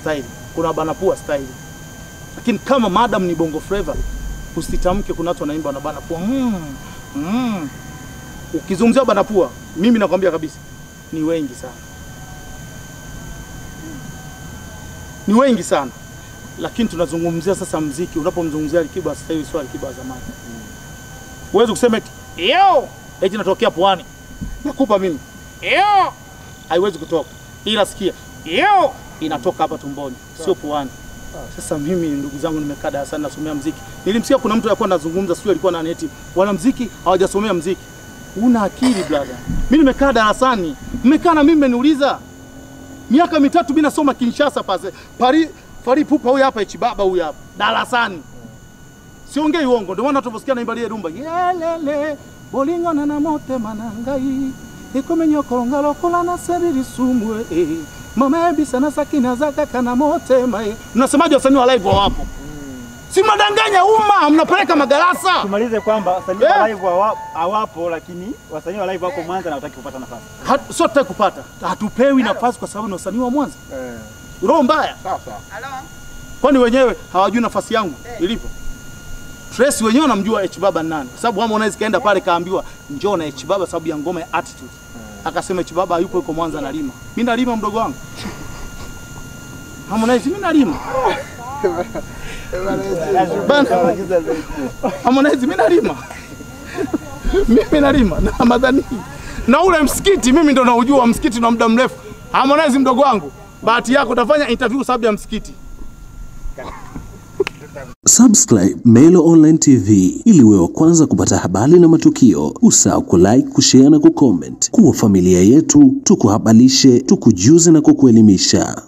style, kuna bana pua style. Lakini kama madam ni bongo flavor, usitamke kuna watu wanaimba na bana pua. Ukizungumzia bana pua, mimi nakwambia kabisa ni wengi sana. Ni wengi sana. Lakini tunazungumzia sasa muziki. Unapomzungumzia Alikiba sasa hivi sio Alikiba zamani. Uweze kusema eti yo eti natokea Pwani. Nakupa mimi. Yo haiwezi kutoka. Ila sikia. Yo inatoka hapa tumboni, sio Pwani. Sasa mimi ndugu zangu nimekaa darasani nasomea muziki. Nilimsikia kuna mtu alikuwa anazungumza sio alikuwa na neti. Wana muziki hawajasomea muziki. Una akili brother. Mimi nimekaa darasani. Mmekaa na mimi mmeniuliza. Miaka 3 mimi nasoma Kinshasa pale. Fari Pupa huyu hapa Echibaba huyu hapa. Darasani. Siongei uongo. Ndio maana tunaposikia naimba ile rumba. Yelele bolingo na mote manangai. Ikomenyo kolongalo kolana sebiri sumwe. Mama ebisa na sakina zaka kana mote mai. Mnasemaje wasanii wa live wapo? Si mnadanganya umma, mnapeleka madarasa. Tumalize kwamba wasanii wa live hawapo, lakini wasanii wa live wako Mwanza na hawataki kupata nafasi. Sio tutaki kupata. Hatupewi nafasi kwa sababu ni wasanii wa Mwanza. Roho mbaya. Sawa. Kwani wenyewe hawajui nafasi yangu ilipo? Trace wenyewe wanamjua Echibaba nani? Kwa sababu Harmonize kaenda pale kaambiwa njoo na Echibaba sababu ya ngoma ya Attitude. Akasema Echibaba hayupo yuko Mwanza analima. Mimi nalima mdogo wangu. Harmonize mimi nalima. Harmonize mimi nalima. Mimi nalima na Ramadhani. Na ule msikiti mimi ndo naujua msikiti na muda mrefu. Harmonize mdogo wangu. Bahati yako utafanya interview sababu ya msikiti. Subscribe Melo Online TV ili uwe wa kwanza kupata habari na matukio. Usahau kulike, kushare na kucomment. Kuwa familia yetu, tukuhabarishe, tukujuze na kukuelimisha.